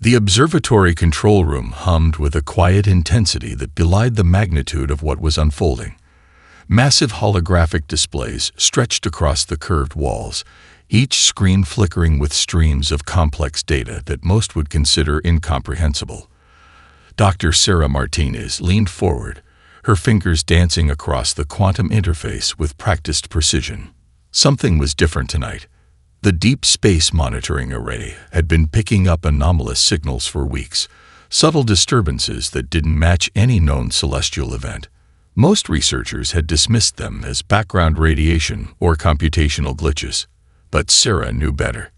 The observatory control room hummed with a quiet intensity that belied the magnitude of what was unfolding. Massive holographic displays stretched across the curved walls, each screen flickering with streams of complex data that most would consider incomprehensible. Dr. Sarah Martinez leaned forward, her fingers dancing across the quantum interface with practiced precision. Something was different tonight. The Deep Space Monitoring Array had been picking up anomalous signals for weeks, subtle disturbances that didn't match any known celestial event. Most researchers had dismissed them as background radiation or computational glitches, but Sarah knew better.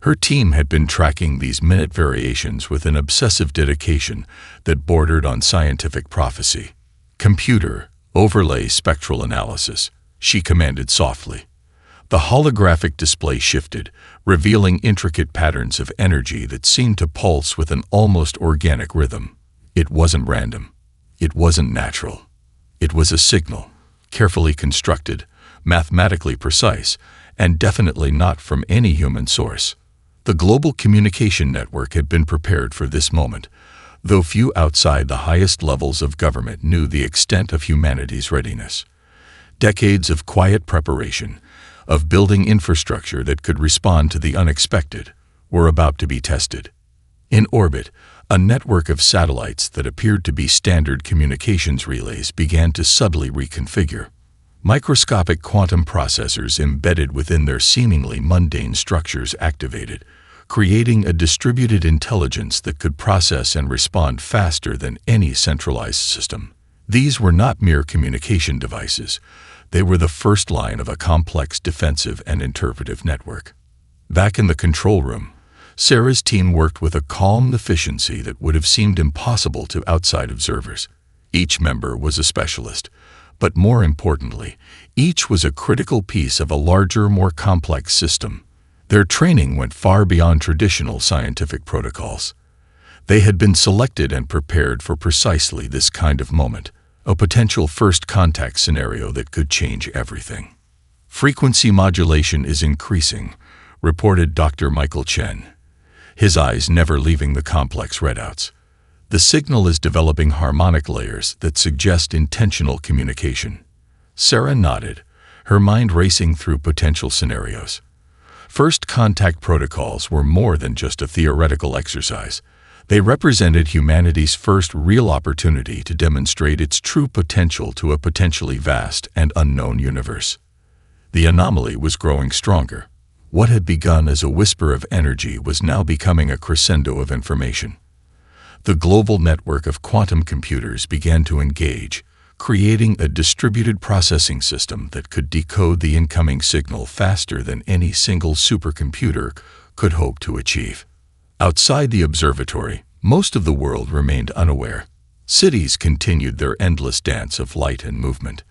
Her team had been tracking these minute variations with an obsessive dedication that bordered on scientific prophecy. "Computer, overlay spectral analysis," she commanded softly. The holographic display shifted, revealing intricate patterns of energy that seemed to pulse with an almost organic rhythm. It wasn't random. It wasn't natural. It was a signal, carefully constructed, mathematically precise, and definitely not from any human source. The global communication network had been prepared for this moment, though few outside the highest levels of government knew the extent of humanity's readiness. Decades of quiet preparation, of building infrastructure that could respond to the unexpected, were about to be tested. In orbit, a network of satellites that appeared to be standard communications relays began to subtly reconfigure. Microscopic quantum processors embedded within their seemingly mundane structures activated, creating a distributed intelligence that could process and respond faster than any centralized system. These were not mere communication devices. They were the first line of a complex defensive and interpretive network. Back in the control room, Sarah's team worked with a calm efficiency that would have seemed impossible to outside observers. Each member was a specialist, but more importantly, each was a critical piece of a larger, more complex system. Their training went far beyond traditional scientific protocols. They had been selected and prepared for precisely this kind of moment, a potential first contact scenario that could change everything. "Frequency modulation is increasing," reported Dr. Michael Chen, his eyes never leaving the complex readouts. "The signal is developing harmonic layers that suggest intentional communication." Sarah nodded, her mind racing through potential scenarios. First contact protocols were more than just a theoretical exercise. They represented humanity's first real opportunity to demonstrate its true potential to a potentially vast and unknown universe. The anomaly was growing stronger. What had begun as a whisper of energy was now becoming a crescendo of information. The global network of quantum computers began to engage, creating a distributed processing system that could decode the incoming signal faster than any single supercomputer could hope to achieve. Outside the observatory, most of the world remained unaware. Cities continued their endless dance of light and movement.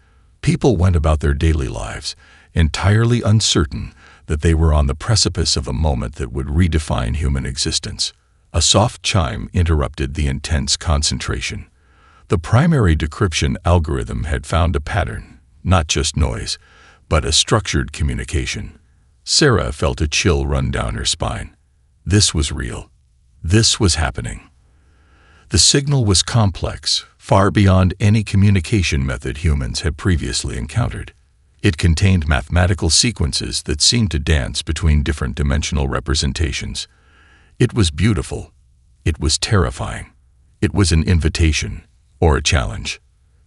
People went about their daily lives, entirely uncertain that they were on the precipice of a moment that would redefine human existence. A soft chime interrupted the intense concentration. The primary decryption algorithm had found a pattern, not just noise, but a structured communication. Sarah felt a chill run down her spine. This was real. This was happening. The signal was complex, far beyond any communication method humans had previously encountered. It contained mathematical sequences that seemed to dance between different dimensional representations. It was beautiful. It was terrifying. It was an invitation, or a challenge.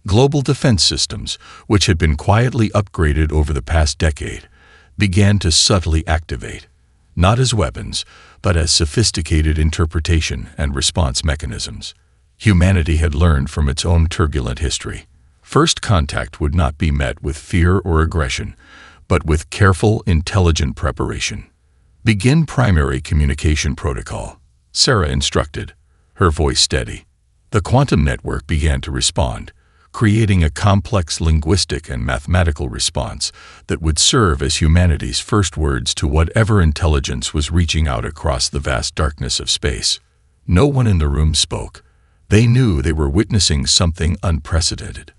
Global defense systems, which had been quietly upgraded over the past decade, began to subtly activate, not as weapons, but as sophisticated interpretation and response mechanisms. Humanity had learned from its own turbulent history. First contact would not be met with fear or aggression, but with careful, intelligent preparation. "Begin primary communication protocol," Sarah instructed, her voice steady. The quantum network began to respond, creating a complex linguistic and mathematical response that would serve as humanity's first words to whatever intelligence was reaching out across the vast darkness of space. No one in the room spoke. They knew they were witnessing something unprecedented.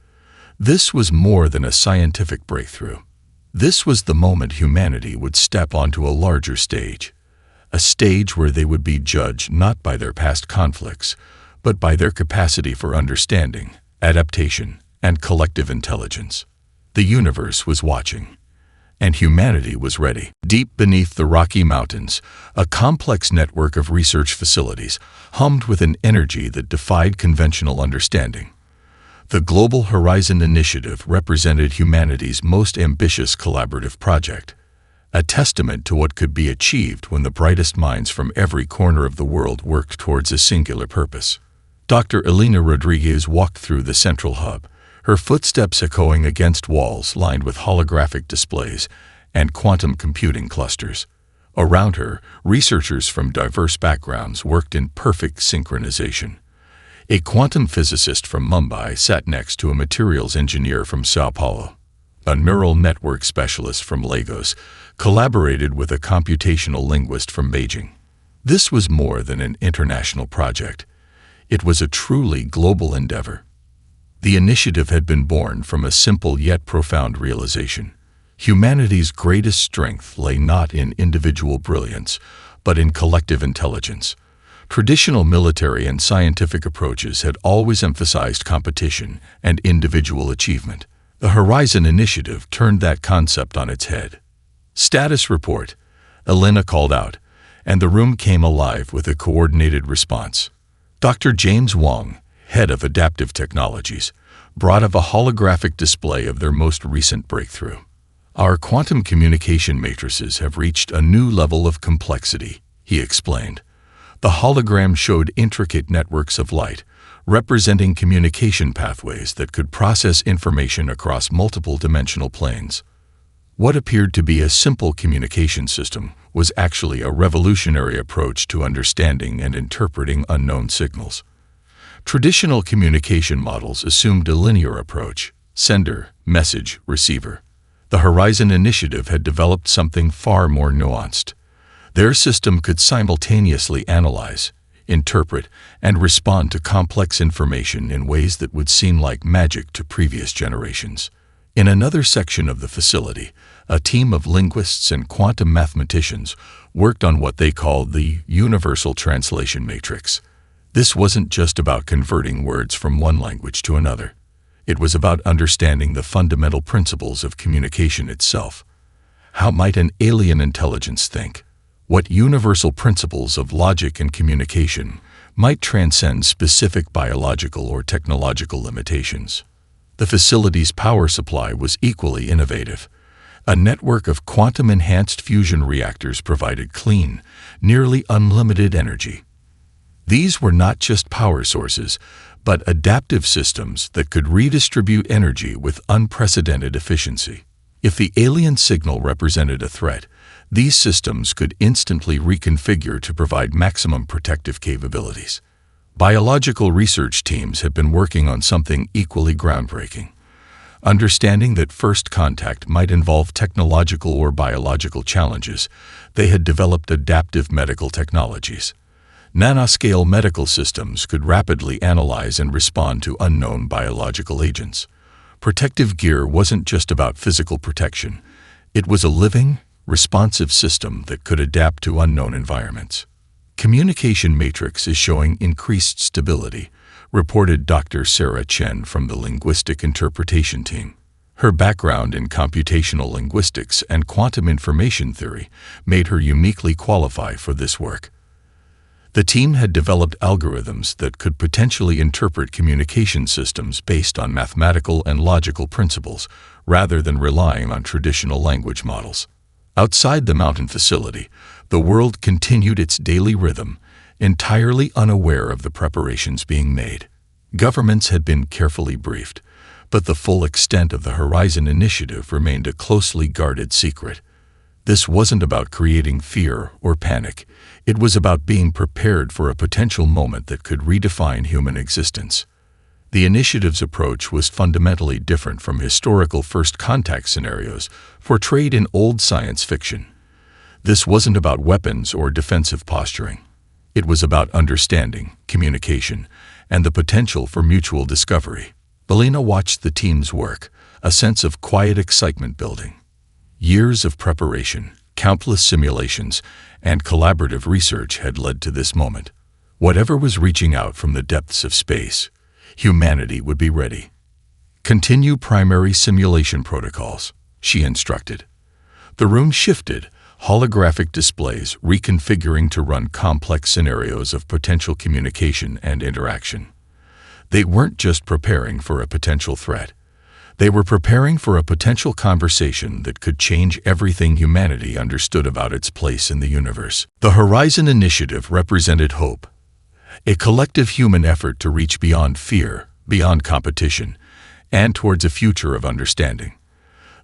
This was more than a scientific breakthrough. This was the moment humanity would step onto a larger stage, a stage where they would be judged not by their past conflicts, but by their capacity for understanding, adaptation, and collective intelligence. The universe was watching, and humanity was ready. Deep beneath the Rocky Mountains, a complex network of research facilities hummed with an energy that defied conventional understanding. The Global Horizon Initiative represented humanity's most ambitious collaborative project, a testament to what could be achieved when the brightest minds from every corner of the world worked towards a singular purpose. Dr. Elena Rodriguez walked through the central hub, her footsteps echoing against walls lined with holographic displays and quantum computing clusters. Around her, researchers from diverse backgrounds worked in perfect synchronization. A quantum physicist from Mumbai sat next to a materials engineer from Sao Paulo. A neural network specialist from Lagos collaborated with a computational linguist from Beijing. This was more than an international project. It was a truly global endeavor. The initiative had been born from a simple yet profound realization. Humanity's greatest strength lay not in individual brilliance, but in collective intelligence. Traditional military and scientific approaches had always emphasized competition and individual achievement. The Horizon Initiative turned that concept on its head. "Status report," Elena called out, and the room came alive with a coordinated response. Dr. James Wong, head of Adaptive Technologies, brought up a holographic display of their most recent breakthrough. "Our quantum communication matrices have reached a new level of complexity," he explained. The hologram showed intricate networks of light, representing communication pathways that could process information across multiple dimensional planes. What appeared to be a simple communication system was actually a revolutionary approach to understanding and interpreting unknown signals. Traditional communication models assumed a linear approach: sender, message, receiver. The Horizon Initiative had developed something far more nuanced. Their system could simultaneously analyze, interpret, and respond to complex information in ways that would seem like magic to previous generations. In another section of the facility, a team of linguists and quantum mathematicians worked on what they called the Universal Translation Matrix. This wasn't just about converting words from one language to another. It was about understanding the fundamental principles of communication itself. How might an alien intelligence think? What universal principles of logic and communication might transcend specific biological or technological limitations? The facility's power supply was equally innovative. A network of quantum-enhanced fusion reactors provided clean, nearly unlimited energy. These were not just power sources, but adaptive systems that could redistribute energy with unprecedented efficiency. If the alien signal represented a threat, these systems could instantly reconfigure to provide maximum protective capabilities. Biological research teams had been working on something equally groundbreaking. Understanding that first contact might involve technological or biological challenges, they had developed adaptive medical technologies. Nanoscale medical systems could rapidly analyze and respond to unknown biological agents. Protective gear wasn't just about physical protection. It was a living, responsive system that could adapt to unknown environments. "Communication matrix is showing increased stability," reported Dr. Sarah Chen from the Linguistic Interpretation Team. Her background in computational linguistics and quantum information theory made her uniquely qualified for this work. The team had developed algorithms that could potentially interpret communication systems based on mathematical and logical principles, rather than relying on traditional language models. Outside the mountain facility, the world continued its daily rhythm, entirely unaware of the preparations being made. Governments had been carefully briefed, but the full extent of the Horizon Initiative remained a closely guarded secret. This wasn't about creating fear or panic. It was about being prepared for a potential moment that could redefine human existence. The initiative's approach was fundamentally different from historical first contact scenarios portrayed in old science fiction. This wasn't about weapons or defensive posturing. It was about understanding, communication, and the potential for mutual discovery. Elena watched the team's work, a sense of quiet excitement building. Years of preparation, Countless simulations and collaborative research had led to this moment. Whatever was reaching out from the depths of space, humanity would be ready. Continue primary simulation protocols, she instructed. The room shifted, holographic displays reconfiguring to run complex scenarios of potential communication and interaction. They weren't just preparing for a potential threat. They were preparing for a potential conversation that could change everything humanity understood about its place in the universe. The Horizon Initiative represented hope, a collective human effort to reach beyond fear, beyond competition, and towards a future of understanding.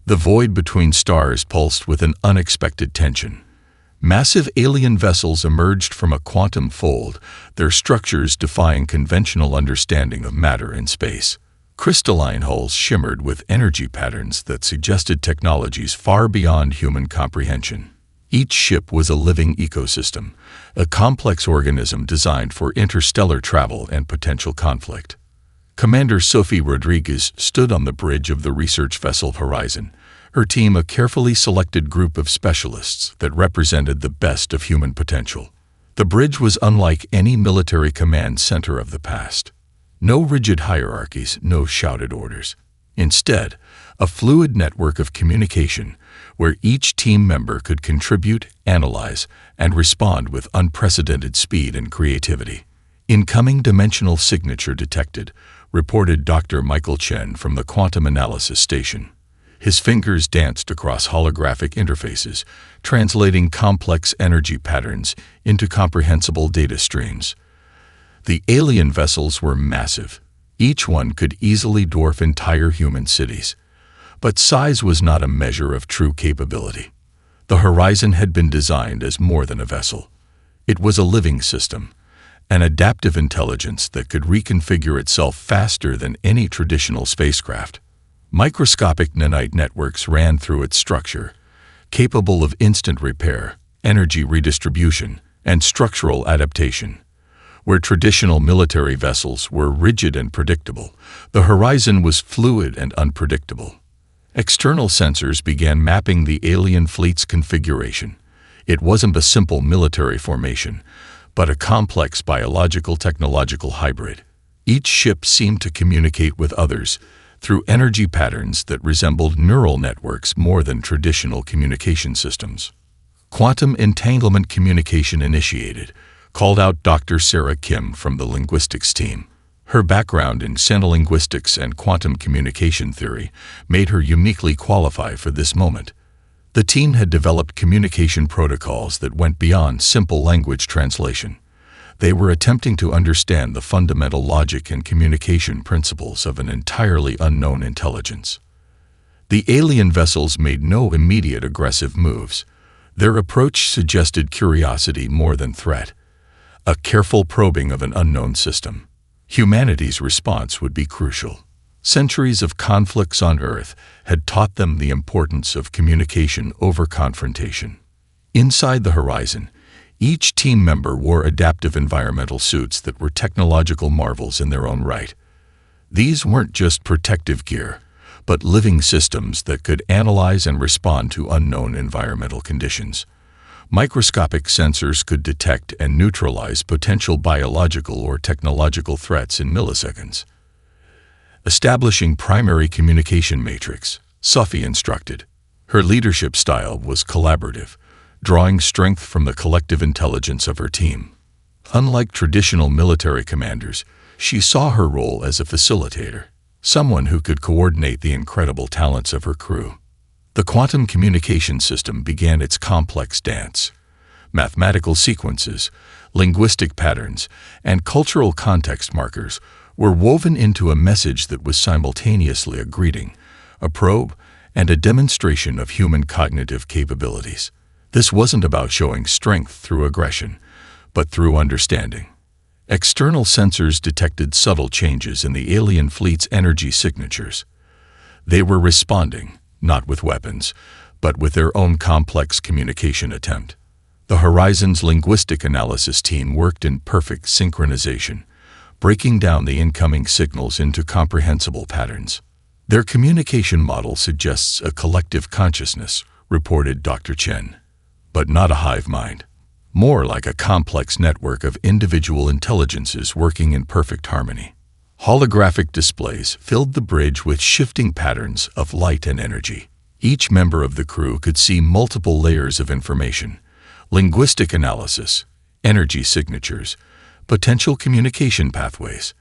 The void between stars pulsed with an unexpected tension. Massive alien vessels emerged from a quantum fold, their structures defying conventional understanding of matter in space. Crystalline hulls shimmered with energy patterns that suggested technologies far beyond human comprehension. Each ship was a living ecosystem, a complex organism designed for interstellar travel and potential conflict. Commander Sophie Rodriguez stood on the bridge of the research vessel Horizon, her team a carefully selected group of specialists that represented the best of human potential. The bridge was unlike any military command center of the past. No rigid hierarchies, no shouted orders. Instead, a fluid network of communication where each team member could contribute, analyze, and respond with unprecedented speed and creativity. Incoming dimensional signature detected, reported Dr. Michael Chen from the Quantum Analysis Station. His fingers danced across holographic interfaces, translating complex energy patterns into comprehensible data streams. The alien vessels were massive. Each one could easily dwarf entire human cities. But size was not a measure of true capability. The Horizon had been designed as more than a vessel. It was a living system, an adaptive intelligence that could reconfigure itself faster than any traditional spacecraft. Microscopic nanite networks ran through its structure, capable of instant repair, energy redistribution, and structural adaptation. Where traditional military vessels were rigid and predictable, the Horizon was fluid and unpredictable. External sensors began mapping the alien fleet's configuration. It wasn't a simple military formation, but a complex biological-technological hybrid. Each ship seemed to communicate with others through energy patterns that resembled neural networks more than traditional communication systems. Quantum entanglement communication initiated, called out Dr. Sarah Kim from the linguistics team. Her background in xenolinguistics and quantum communication theory made her uniquely qualified for this moment. The team had developed communication protocols that went beyond simple language translation. They were attempting to understand the fundamental logic and communication principles of an entirely unknown intelligence. The alien vessels made no immediate aggressive moves. Their approach suggested curiosity more than threat, a careful probing of an unknown system. Humanity's response would be crucial. Centuries of conflicts on Earth had taught them the importance of communication over confrontation. Inside the Horizon, each team member wore adaptive environmental suits that were technological marvels in their own right. These weren't just protective gear, but living systems that could analyze and respond to unknown environmental conditions. Microscopic sensors could detect and neutralize potential biological or technological threats in milliseconds. Establishing primary communication matrix, Sophie instructed. Her leadership style was collaborative, drawing strength from the collective intelligence of her team. Unlike traditional military commanders, she saw her role as a facilitator, someone who could coordinate the incredible talents of her crew. The quantum communication system began its complex dance. Mathematical sequences, linguistic patterns, and cultural context markers were woven into a message that was simultaneously a greeting, a probe, and a demonstration of human cognitive capabilities. This wasn't about showing strength through aggression, but through understanding. External sensors detected subtle changes in the alien fleet's energy signatures. They were responding, not with weapons, but with their own complex communication attempt. The Horizon's linguistic analysis team worked in perfect synchronization, breaking down the incoming signals into comprehensible patterns. Their communication model suggests a collective consciousness, reported Dr. Chen. but not a hive mind. More like a complex network of individual intelligences working in perfect harmony. Holographic displays filled the bridge with shifting patterns of light and energy. Each member of the crew could see multiple layers of information: linguistic analysis, energy signatures, potential communication pathways.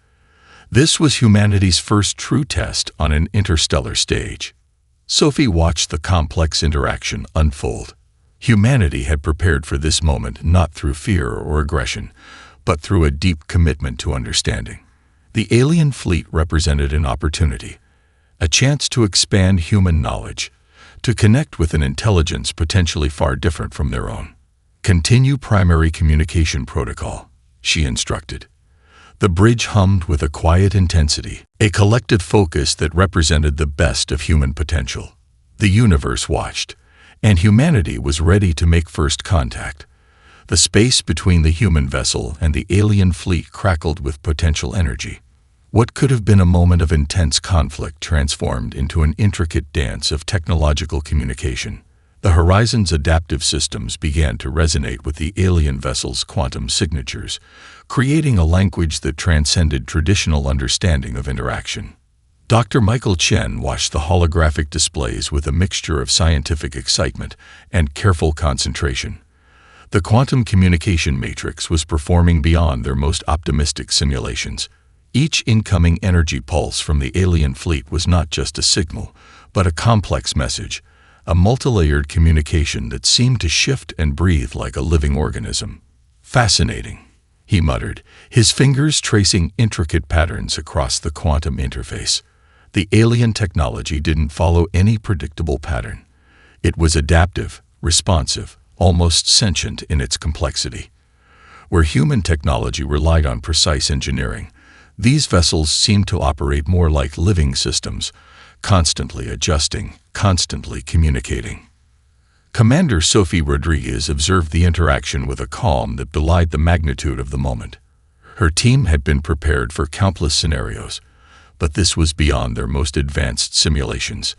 This was humanity's first true test on an interstellar stage. Sophie watched the complex interaction unfold. Humanity had prepared for this moment not through fear or aggression, but through a deep commitment to understanding. The alien fleet represented an opportunity, a chance to expand human knowledge, to connect with an intelligence potentially far different from their own. "Continue primary communication protocol," she instructed. The bridge hummed with a quiet intensity, a collective focus that represented the best of human potential. The universe watched, and humanity was ready to make first contact. The space between the human vessel and the alien fleet crackled with potential energy. What could have been a moment of intense conflict transformed into an intricate dance of technological communication. The Horizon's adaptive systems began to resonate with the alien vessel's quantum signatures, creating a language that transcended traditional understanding of interaction. Dr. Michael Chen watched the holographic displays with a mixture of scientific excitement and careful concentration. The quantum communication matrix was performing beyond their most optimistic simulations. Each incoming energy pulse from the alien fleet was not just a signal, but a complex message, a multilayered communication that seemed to shift and breathe like a living organism. "Fascinating," he muttered, his fingers tracing intricate patterns across the quantum interface. The alien technology didn't follow any predictable pattern. It was adaptive, responsive, almost sentient in its complexity. Where human technology relied on precise engineering, these vessels seemed to operate more like living systems, constantly adjusting, constantly communicating. Commander Sophie Rodriguez observed the interaction with a calm that belied the magnitude of the moment. Her team had been prepared for countless scenarios, but this was beyond their most advanced simulations.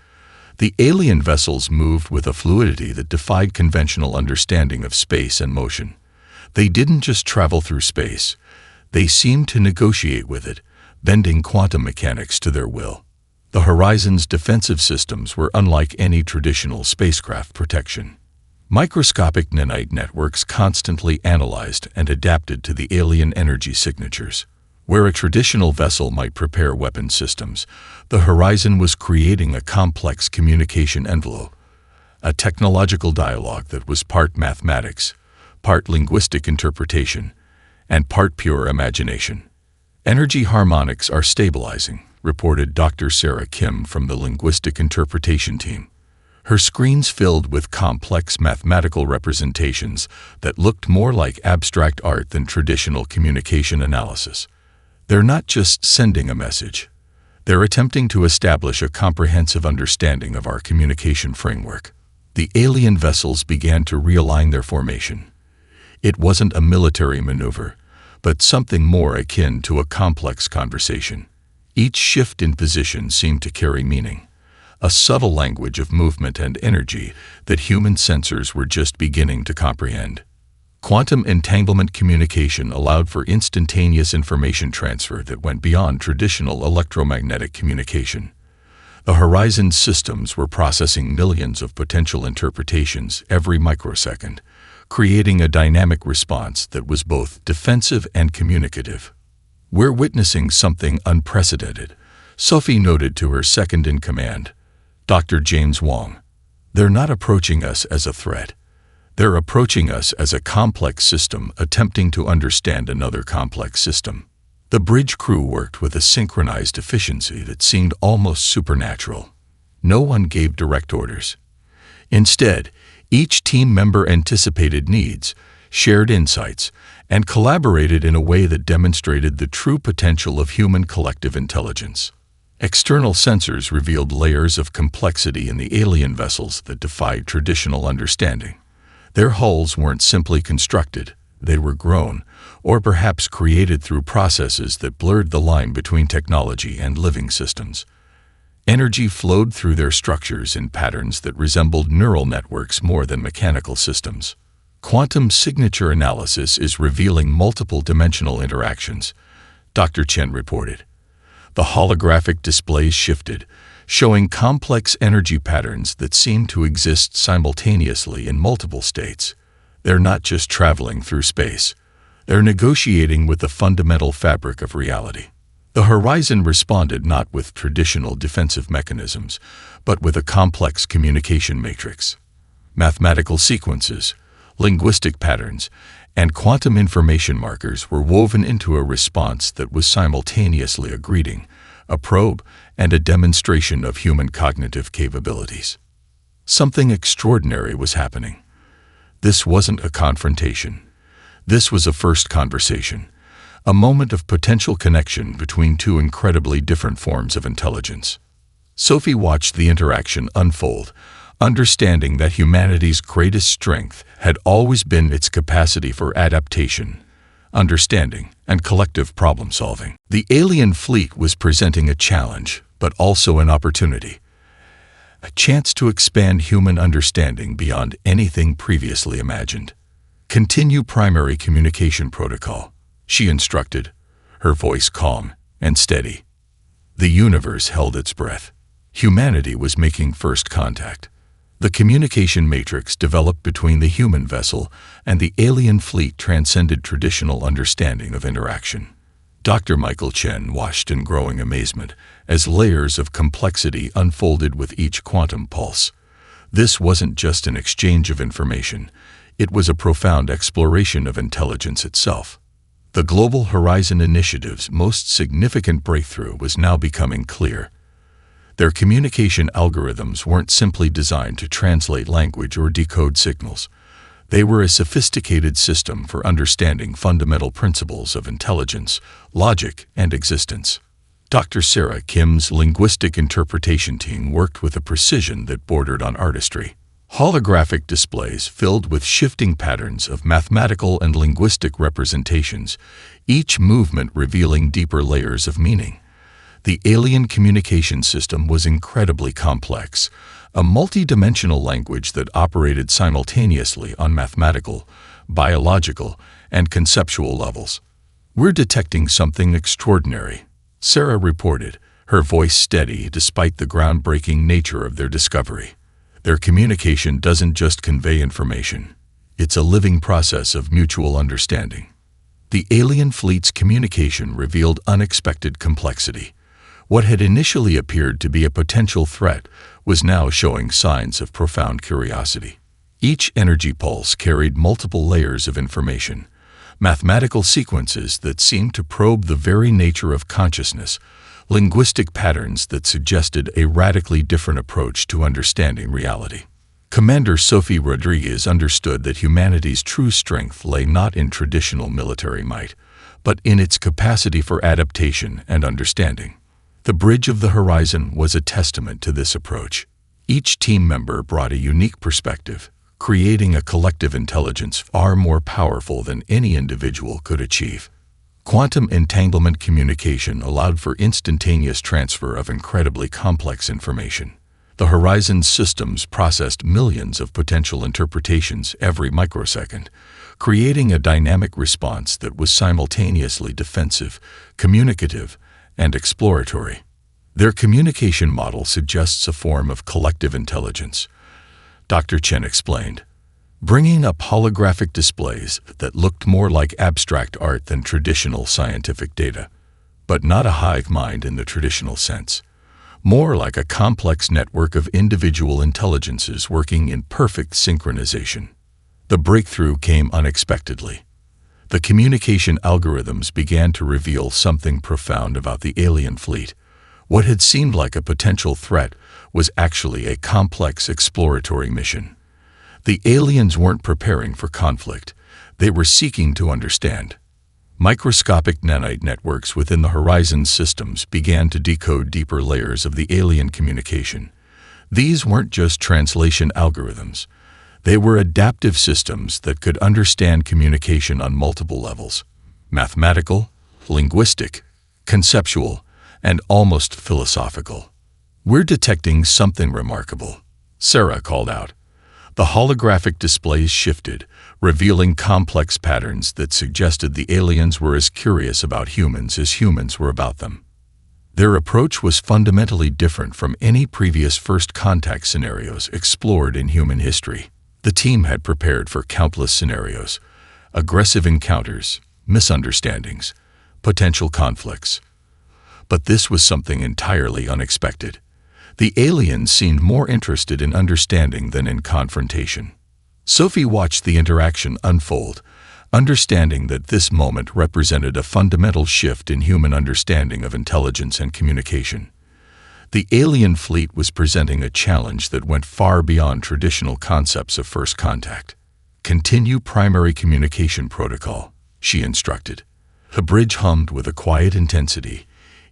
The alien vessels moved with a fluidity that defied conventional understanding of space and motion. They didn't just travel through space. They seemed to negotiate with it, bending quantum mechanics to their will. The Horizon's defensive systems were unlike any traditional spacecraft protection. Microscopic nanite networks constantly analyzed and adapted to the alien energy signatures. Where a traditional vessel might prepare weapon systems, the Horizon was creating a complex communication envelope, a technological dialogue that was part mathematics, part linguistic interpretation, and part pure imagination. "Energy harmonics are stabilizing," reported Dr. Sarah Kim from the linguistic interpretation team. Her screens filled with complex mathematical representations that looked more like abstract art than traditional communication analysis. "They're not just sending a message. They're attempting to establish a comprehensive understanding of our communication framework." The alien vessels began to realign their formation. It wasn't a military maneuver, but something more akin to a complex conversation. Each shift in position seemed to carry meaning, a subtle language of movement and energy that human sensors were just beginning to comprehend. Quantum entanglement communication allowed for instantaneous information transfer that went beyond traditional electromagnetic communication. The Horizon systems were processing millions of potential interpretations every microsecond, creating a dynamic response that was both defensive and communicative. "We're witnessing something unprecedented," Sophie noted to her second-in-command, Dr. James Wong. "They're not approaching us as a threat. They're approaching us as a complex system attempting to understand another complex system." The bridge crew worked with a synchronized efficiency that seemed almost supernatural. No one gave direct orders. Instead, each team member anticipated needs, shared insights, and collaborated in a way that demonstrated the true potential of human collective intelligence. External sensors revealed layers of complexity in the alien vessels that defied traditional understanding. Their hulls weren't simply constructed, they were grown, or perhaps created through processes that blurred the line between technology and living systems. Energy flowed through their structures in patterns that resembled neural networks more than mechanical systems. Quantum signature analysis is revealing multiple dimensional interactions, Dr. Chen reported. The holographic displays shifted, showing complex energy patterns that seem to exist simultaneously in multiple states. They're not just traveling through space. They're negotiating with the fundamental fabric of reality. The horizon responded not with traditional defensive mechanisms, but with a complex communication matrix. Mathematical sequences, linguistic patterns, and quantum information markers were woven into a response that was simultaneously a greeting, a probe, and a demonstration of human cognitive capabilities. Something extraordinary was happening. This wasn't a confrontation. This was a first conversation, a moment of potential connection between two incredibly different forms of intelligence. Sophie watched the interaction unfold, understanding that humanity's greatest strength had always been its capacity for adaptation, understanding, and collective problem-solving. The alien fleet was presenting a challenge, but also an opportunity. A chance to expand human understanding beyond anything previously imagined. Continue primary communication protocol, she instructed, her voice calm and steady. The universe held its breath. Humanity was making first contact. The communication matrix developed between the human vessel and the alien fleet transcended traditional understanding of interaction. Dr. Michael Chen watched in growing amazement as layers of complexity unfolded with each quantum pulse. This wasn't just an exchange of information. It was a profound exploration of intelligence itself. The Global Horizon Initiative's most significant breakthrough was now becoming clear. Their communication algorithms weren't simply designed to translate language or decode signals. They were a sophisticated system for understanding fundamental principles of intelligence, logic, and existence. Dr. Sarah Kim's linguistic interpretation team worked with a precision that bordered on artistry. Holographic displays filled with shifting patterns of mathematical and linguistic representations, each movement revealing deeper layers of meaning. The alien communication system was incredibly complex, a multi-dimensional language that operated simultaneously on mathematical, biological, and conceptual levels. "We're detecting something extraordinary," Sarah reported, her voice steady despite the groundbreaking nature of their discovery. Their communication doesn't just convey information. It's a living process of mutual understanding. The alien fleet's communication revealed unexpected complexity. What had initially appeared to be a potential threat was now showing signs of profound curiosity. Each energy pulse carried multiple layers of information, mathematical sequences that seemed to probe the very nature of consciousness, linguistic patterns that suggested a radically different approach to understanding reality. Commander Sophie Rodriguez understood that humanity's true strength lay not in traditional military might, but in its capacity for adaptation and understanding. The Bridge of the Horizon was a testament to this approach. Each team member brought a unique perspective, creating a collective intelligence far more powerful than any individual could achieve. Quantum entanglement communication allowed for instantaneous transfer of incredibly complex information. The Horizon's systems processed millions of potential interpretations every microsecond, creating a dynamic response that was simultaneously defensive, communicative, and exploratory. Their communication model suggests a form of collective intelligence, Dr. Chen explained, bringing up holographic displays that looked more like abstract art than traditional scientific data, but not a hive mind in the traditional sense, more like a complex network of individual intelligences working in perfect synchronization. The breakthrough came unexpectedly. The communication algorithms began to reveal something profound about the alien fleet. What had seemed like a potential threat was actually a complex exploratory mission. The aliens weren't preparing for conflict. They were seeking to understand. Microscopic nanite networks within the Horizon systems began to decode deeper layers of the alien communication. These weren't just translation algorithms. They were adaptive systems that could understand communication on multiple levels: mathematical, linguistic, conceptual, and almost philosophical. "We're detecting something remarkable," Sarah called out. The holographic displays shifted, revealing complex patterns that suggested the aliens were as curious about humans as humans were about them. Their approach was fundamentally different from any previous first contact scenarios explored in human history. The team had prepared for countless scenarios: aggressive encounters, misunderstandings, potential conflicts. But this was something entirely unexpected. The aliens seemed more interested in understanding than in confrontation. Sophie watched the interaction unfold, understanding that this moment represented a fundamental shift in human understanding of intelligence and communication. The alien fleet was presenting a challenge that went far beyond traditional concepts of first contact. "Continue primary communication protocol," she instructed. The bridge hummed with a quiet intensity,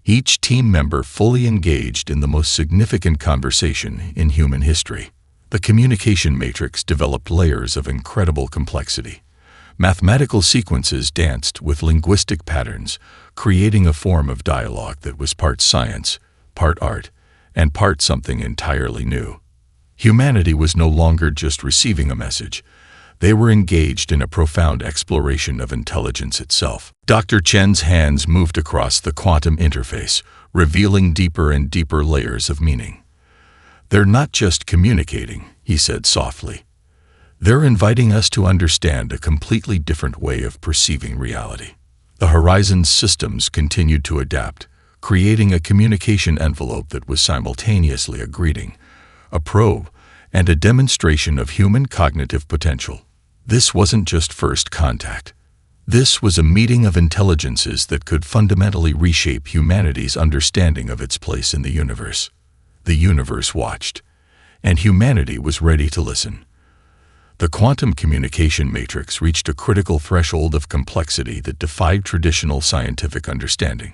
each team member fully engaged in the most significant conversation in human history. The communication matrix developed layers of incredible complexity. Mathematical sequences danced with linguistic patterns, creating a form of dialogue that was part science, part art, and part something entirely new. Humanity was no longer just receiving a message. They were engaged in a profound exploration of intelligence itself. Dr. Chen's hands moved across the quantum interface, revealing deeper and deeper layers of meaning. "They're not just communicating," he said softly. "They're inviting us to understand a completely different way of perceiving reality." The Horizon's systems continued to adapt, creating a communication envelope that was simultaneously a greeting, a probe, and a demonstration of human cognitive potential. This wasn't just first contact. This was a meeting of intelligences that could fundamentally reshape humanity's understanding of its place in the universe. The universe watched, and humanity was ready to listen. The quantum communication matrix reached a critical threshold of complexity that defied traditional scientific understanding.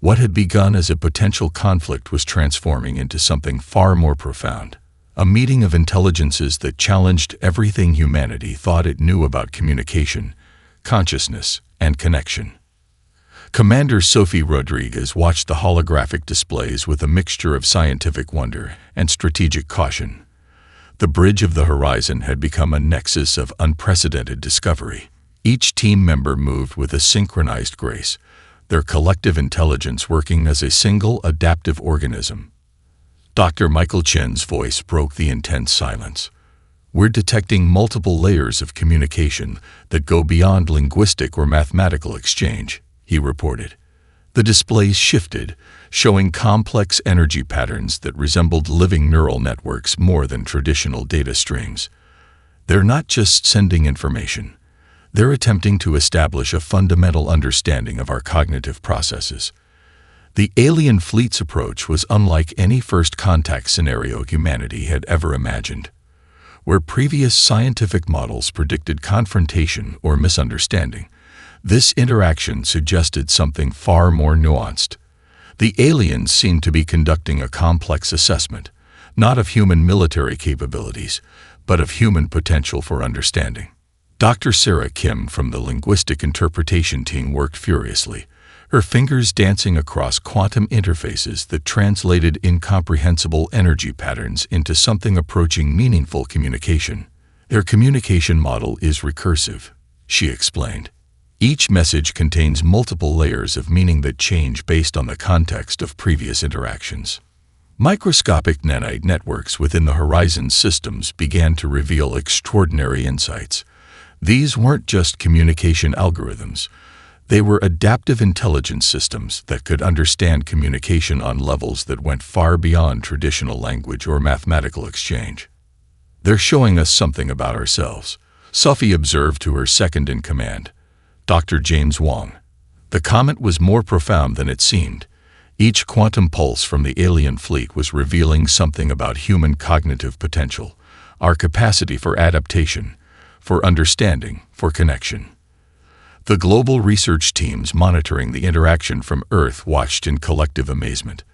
What had begun as a potential conflict was transforming into something far more profound. A meeting of intelligences that challenged everything humanity thought it knew about communication, consciousness, and connection. Commander Sophie Rodriguez watched the holographic displays with a mixture of scientific wonder and strategic caution. The bridge of the horizon had become a nexus of unprecedented discovery. Each team member moved with a synchronized grace, their collective intelligence working as a single adaptive organism. Dr. Michael Chen's voice broke the intense silence. "We're detecting multiple layers of communication that go beyond linguistic or mathematical exchange," he reported. The displays shifted, showing complex energy patterns that resembled living neural networks more than traditional data streams. "They're not just sending information. They're attempting to establish a fundamental understanding of our cognitive processes." The alien fleet's approach was unlike any first contact scenario humanity had ever imagined. Where previous scientific models predicted confrontation or misunderstanding, this interaction suggested something far more nuanced. The aliens seemed to be conducting a complex assessment, not of human military capabilities, but of human potential for understanding. Dr. Sarah Kim from the linguistic interpretation team worked furiously, her fingers dancing across quantum interfaces that translated incomprehensible energy patterns into something approaching meaningful communication. "Their communication model is recursive," she explained. "Each message contains multiple layers of meaning that change based on the context of previous interactions." Microscopic nanite networks within the Horizon systems began to reveal extraordinary insights. These weren't just communication algorithms. They were adaptive intelligence systems that could understand communication on levels that went far beyond traditional language or mathematical exchange. "They're showing us something about ourselves," Sophie observed to her second-in-command, Dr. James Wong. The comment was more profound than it seemed. Each quantum pulse from the alien fleet was revealing something about human cognitive potential, our capacity for adaptation, for understanding, for connection. The global research teams monitoring the interaction from Earth watched in collective amazement.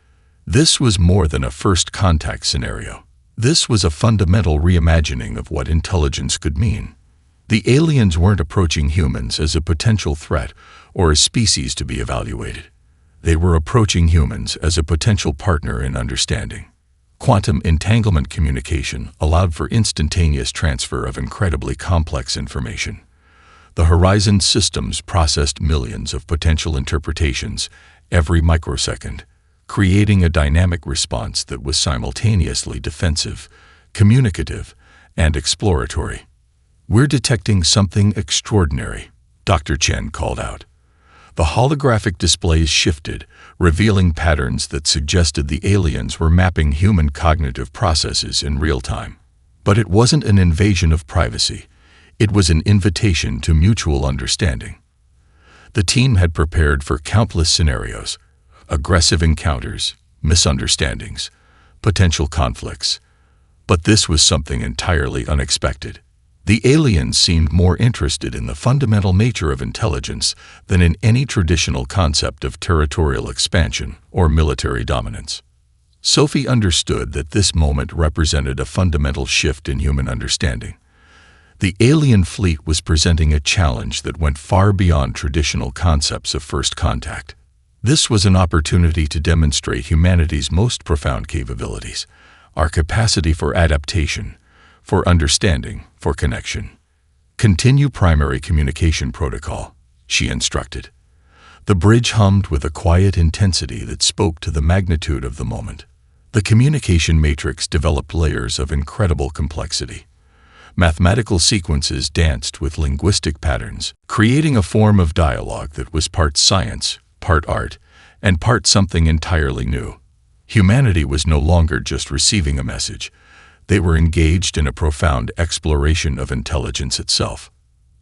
This was more than a first contact scenario. This was a fundamental reimagining of what intelligence could mean. The aliens weren't approaching humans as a potential threat or a species to be evaluated. They were approaching humans as a potential partner in understanding. Quantum entanglement communication allowed for instantaneous transfer of incredibly complex information. The Horizon systems processed millions of potential interpretations every microsecond, creating a dynamic response that was simultaneously defensive, communicative, and exploratory. "We're detecting something extraordinary," Dr. Chen called out. The holographic displays shifted, revealing patterns that suggested the aliens were mapping human cognitive processes in real time. But it wasn't an invasion of privacy. It was an invitation to mutual understanding. The team had prepared for countless scenarios: aggressive encounters, misunderstandings, potential conflicts. But this was something entirely unexpected. The aliens seemed more interested in the fundamental nature of intelligence than in any traditional concept of territorial expansion or military dominance. Sophie understood that this moment represented a fundamental shift in human understanding. The alien fleet was presenting a challenge that went far beyond traditional concepts of first contact. This was an opportunity to demonstrate humanity's most profound capabilities, our capacity for adaptation, for understanding, for connection. "Continue primary communication protocol," she instructed. The bridge hummed with a quiet intensity that spoke to the magnitude of the moment. The communication matrix developed layers of incredible complexity. Mathematical sequences danced with linguistic patterns, creating a form of dialogue that was part science, part art, and part something entirely new. Humanity was no longer just receiving a message. They were engaged in a profound exploration of intelligence itself.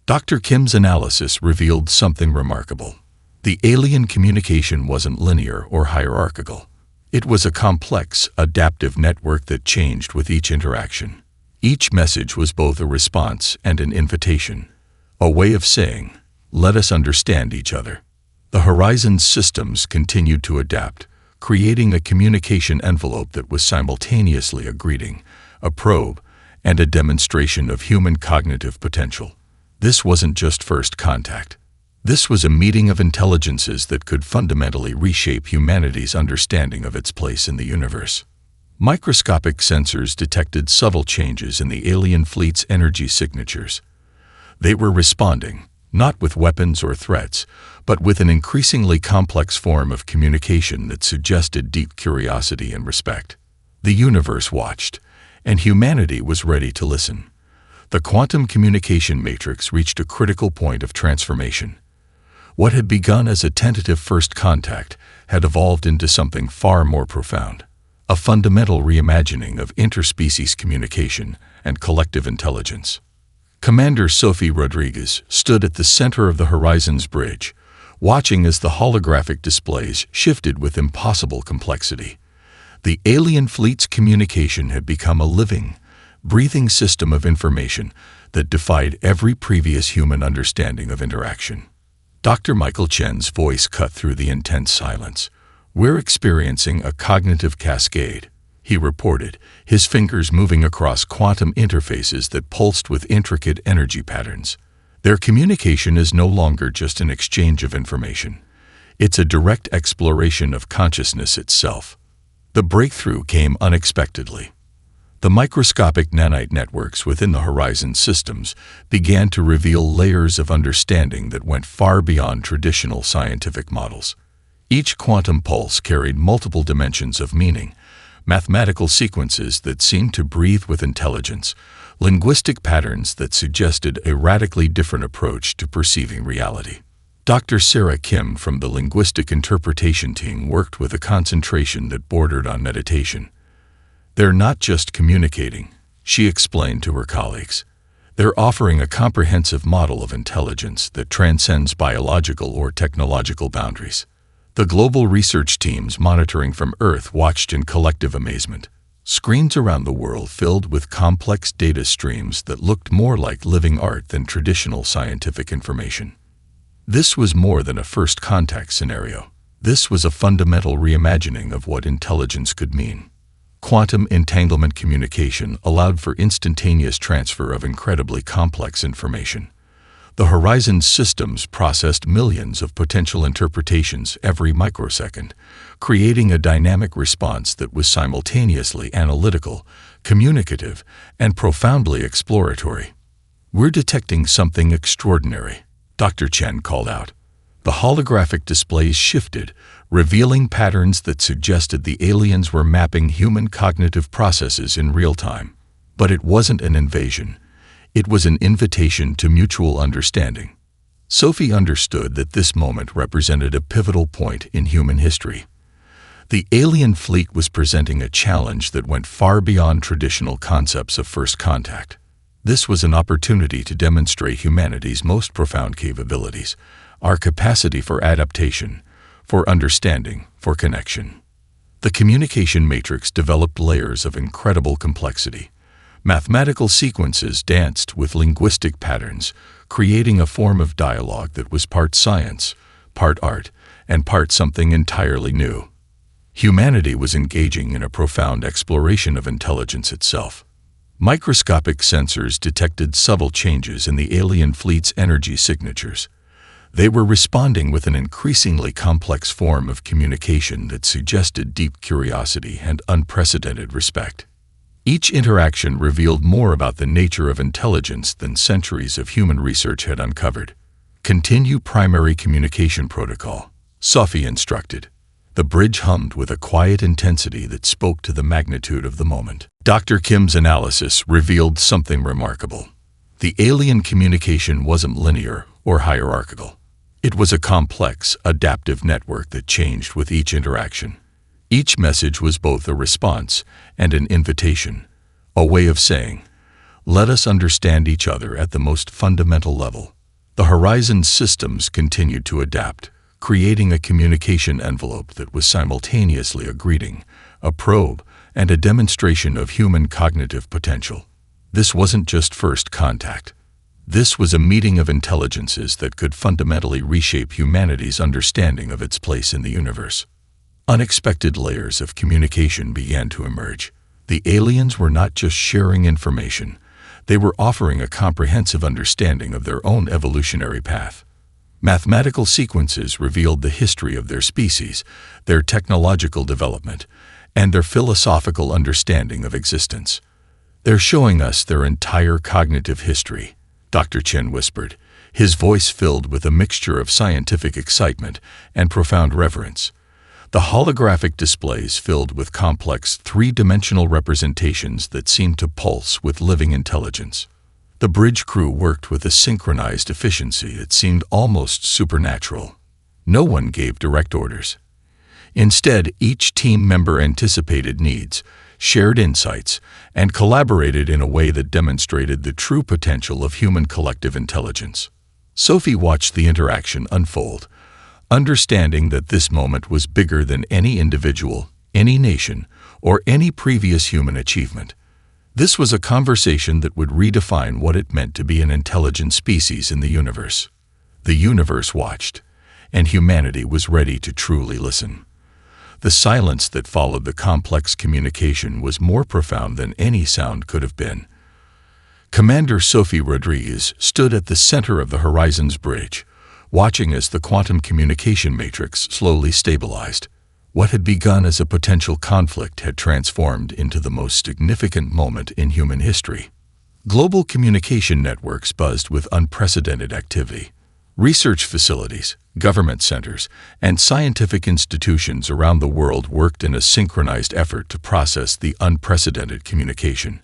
Dr. Kim's analysis revealed something remarkable. The alien communication wasn't linear or hierarchical. It was a complex, adaptive network that changed with each interaction. Each message was both a response and an invitation, a way of saying, "Let us understand each other." The Horizon systems continued to adapt, creating a communication envelope that was simultaneously a greeting, a probe, and a demonstration of human cognitive potential. This wasn't just first contact. This was a meeting of intelligences that could fundamentally reshape humanity's understanding of its place in the universe. Microscopic sensors detected subtle changes in the alien fleet's energy signatures. They were responding, not with weapons or threats, but with an increasingly complex form of communication that suggested deep curiosity and respect. The universe watched, and humanity was ready to listen. The quantum communication matrix reached a critical point of transformation. What had begun as a tentative first contact had evolved into something far more profound, a fundamental reimagining of interspecies communication and collective intelligence. Commander Sophie Rodriguez stood at the center of the Horizon's bridge, watching as the holographic displays shifted with impossible complexity. The alien fleet's communication had become a living, breathing system of information that defied every previous human understanding of interaction. Dr. Michael Chen's voice cut through the intense silence. "We're experiencing a cognitive cascade," he reported, his fingers moving across quantum interfaces that pulsed with intricate energy patterns. Their communication is no longer just an exchange of information. It's a direct exploration of consciousness itself. The breakthrough came unexpectedly. The microscopic nanite networks within the Horizon systems began to reveal layers of understanding that went far beyond traditional scientific models. Each quantum pulse carried multiple dimensions of meaning, mathematical sequences that seemed to breathe with intelligence, linguistic patterns that suggested a radically different approach to perceiving reality. Dr. Sarah Kim from the linguistic interpretation team worked with a concentration that bordered on meditation. "They're not just communicating," she explained to her colleagues. "They're offering a comprehensive model of intelligence that transcends biological or technological boundaries." The global research teams monitoring from Earth watched in collective amazement. Screens around the world filled with complex data streams that looked more like living art than traditional scientific information. This was more than a first contact scenario. This was a fundamental reimagining of what intelligence could mean. Quantum entanglement communication allowed for instantaneous transfer of incredibly complex information. The Horizon's systems processed millions of potential interpretations every microsecond, creating a dynamic response that was simultaneously analytical, communicative, and profoundly exploratory. "We're detecting something extraordinary," Dr. Chen called out. The holographic displays shifted, revealing patterns that suggested the aliens were mapping human cognitive processes in real time. But it wasn't an invasion. It was an invitation to mutual understanding. Sophie understood that this moment represented a pivotal point in human history. The alien fleet was presenting a challenge that went far beyond traditional concepts of first contact. This was an opportunity to demonstrate humanity's most profound capabilities, our capacity for adaptation, for understanding, for connection. The communication matrix developed layers of incredible complexity. Mathematical sequences danced with linguistic patterns, creating a form of dialogue that was part science, part art, and part something entirely new. Humanity was engaging in a profound exploration of intelligence itself. Microscopic sensors detected subtle changes in the alien fleet's energy signatures. They were responding with an increasingly complex form of communication that suggested deep curiosity and unprecedented respect. Each interaction revealed more about the nature of intelligence than centuries of human research had uncovered. "Continue primary communication protocol," Sophie instructed. The bridge hummed with a quiet intensity that spoke to the magnitude of the moment. Dr. Kim's analysis revealed something remarkable. The alien communication wasn't linear or hierarchical. It was a complex, adaptive network that changed with each interaction. Each message was both a response and an invitation, a way of saying, "Let us understand each other at the most fundamental level." The Horizon's systems continued to adapt, creating a communication envelope that was simultaneously a greeting, a probe, and a demonstration of human cognitive potential. This wasn't just first contact. This was a meeting of intelligences that could fundamentally reshape humanity's understanding of its place in the universe. Unexpected layers of communication began to emerge. The aliens were not just sharing information, they were offering a comprehensive understanding of their own evolutionary path. Mathematical sequences revealed the history of their species, their technological development, and their philosophical understanding of existence. "They're showing us their entire cognitive history," Dr. Chen whispered, his voice filled with a mixture of scientific excitement and profound reverence. The holographic displays filled with complex three-dimensional representations that seemed to pulse with living intelligence. The bridge crew worked with a synchronized efficiency that seemed almost supernatural. No one gave direct orders. Instead, each team member anticipated needs, shared insights, and collaborated in a way that demonstrated the true potential of human collective intelligence. Sophie watched the interaction unfold, understanding that this moment was bigger than any individual, any nation, or any previous human achievement. This was a conversation that would redefine what it meant to be an intelligent species in the universe. The universe watched, and humanity was ready to truly listen. The silence that followed the complex communication was more profound than any sound could have been. Commander Sophie Rodriguez stood at the center of the Horizon's bridge, watching as the quantum communication matrix slowly stabilized. What had begun as a potential conflict had transformed into the most significant moment in human history. Global communication networks buzzed with unprecedented activity. Research facilities, government centers, and scientific institutions around the world worked in a synchronized effort to process the unprecedented communication.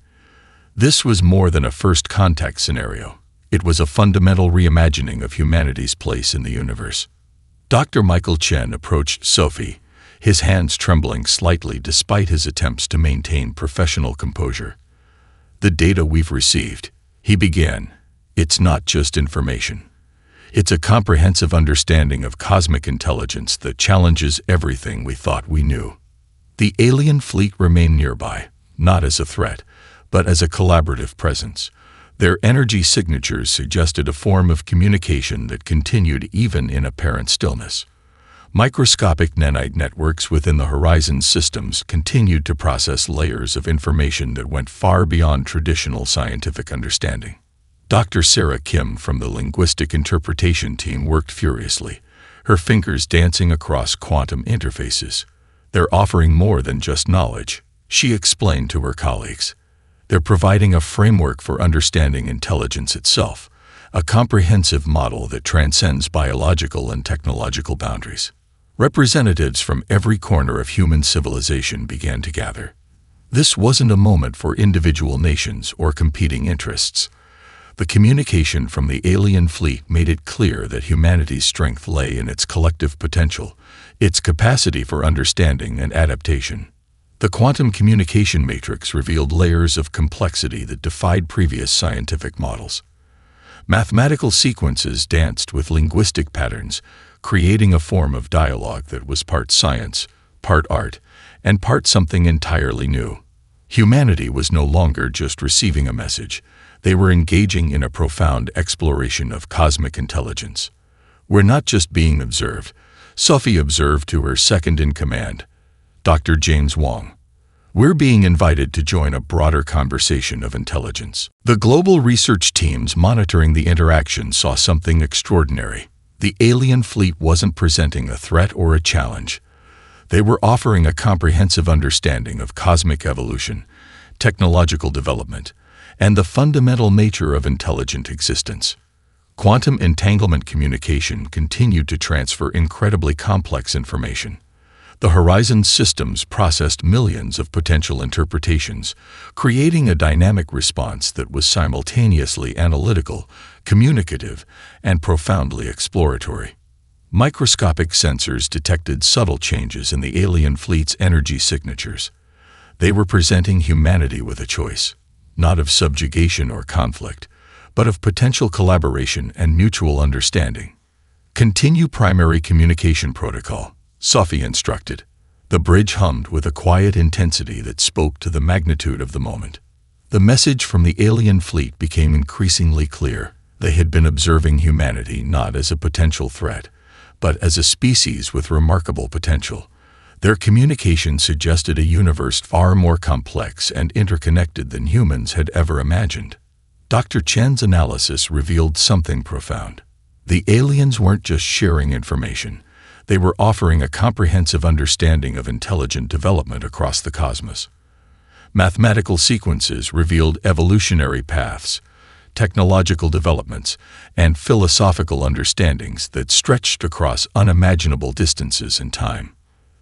This was more than a first contact scenario. It was a fundamental reimagining of humanity's place in the universe. Dr. Michael Chen approached Sophie, his hands trembling slightly despite his attempts to maintain professional composure. "The data we've received," he began, "it's not just information. It's a comprehensive understanding of cosmic intelligence that challenges everything we thought we knew." The alien fleet remained nearby, not as a threat, but as a collaborative presence. Their energy signatures suggested a form of communication that continued even in apparent stillness. Microscopic nanite networks within the Horizon systems continued to process layers of information that went far beyond traditional scientific understanding. Dr. Sarah Kim from the linguistic interpretation team worked furiously, her fingers dancing across quantum interfaces. "They're offering more than just knowledge," she explained to her colleagues. "They're providing a framework for understanding intelligence itself, a comprehensive model that transcends biological and technological boundaries." Representatives from every corner of human civilization began to gather. This wasn't a moment for individual nations or competing interests. The communication from the alien fleet made it clear that humanity's strength lay in its collective potential, its capacity for understanding and adaptation. The quantum communication matrix revealed layers of complexity that defied previous scientific models. Mathematical sequences danced with linguistic patterns, creating a form of dialogue that was part science, part art, and part something entirely new. Humanity was no longer just receiving a message. They were engaging in a profound exploration of cosmic intelligence. "We're not just being observed," Sophie observed to her second-in-command, Dr. James Wong. "We're being invited to join a broader conversation of intelligence." The global research teams monitoring the interaction saw something extraordinary. The alien fleet wasn't presenting a threat or a challenge. They were offering a comprehensive understanding of cosmic evolution, technological development, and the fundamental nature of intelligent existence. Quantum entanglement communication continued to transfer incredibly complex information. The Horizon systems processed millions of potential interpretations, creating a dynamic response that was simultaneously analytical, communicative, and profoundly exploratory. Microscopic sensors detected subtle changes in the alien fleet's energy signatures. They were presenting humanity with a choice, not of subjugation or conflict, but of potential collaboration and mutual understanding. "Continue primary communication protocol," Sophie instructed. The bridge hummed with a quiet intensity that spoke to the magnitude of the moment. The message from the alien fleet became increasingly clear. They had been observing humanity not as a potential threat, but as a species with remarkable potential. Their communication suggested a universe far more complex and interconnected than humans had ever imagined. Dr. Chen's analysis revealed something profound. The aliens weren't just sharing information. They were offering a comprehensive understanding of intelligent development across the cosmos. Mathematical sequences revealed evolutionary paths, technological developments, and philosophical understandings that stretched across unimaginable distances in time.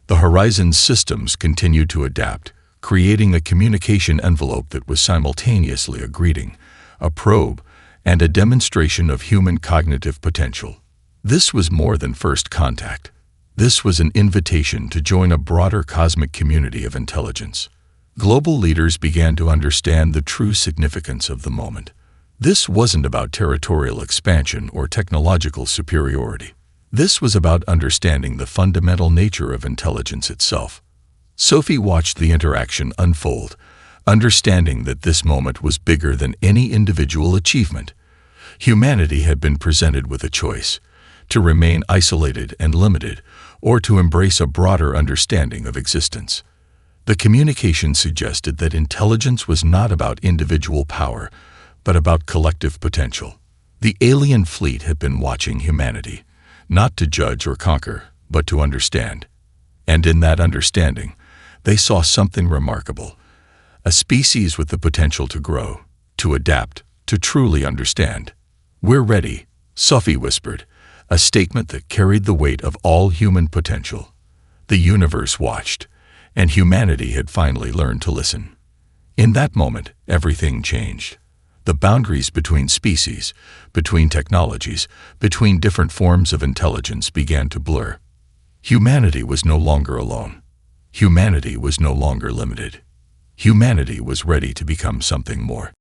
The Horizon systems continued to adapt, creating a communication envelope that was simultaneously a greeting, a probe, and a demonstration of human cognitive potential. This was more than first contact. This was an invitation to join a broader cosmic community of intelligence. Global leaders began to understand the true significance of the moment. This wasn't about territorial expansion or technological superiority. This was about understanding the fundamental nature of intelligence itself. Sophie watched the interaction unfold, understanding that this moment was bigger than any individual achievement. Humanity had been presented with a choice: to remain isolated and limited, or to embrace a broader understanding of existence. The communication suggested that intelligence was not about individual power, but about collective potential. The alien fleet had been watching humanity, not to judge or conquer, but to understand. And in that understanding, they saw something remarkable: a species with the potential to grow, to adapt, to truly understand. "We're ready," Sophie whispered, a statement that carried the weight of all human potential. The universe watched, and humanity had finally learned to listen. In that moment, everything changed. The boundaries between species, between technologies, between different forms of intelligence began to blur. Humanity was no longer alone. Humanity was no longer limited. Humanity was ready to become something more.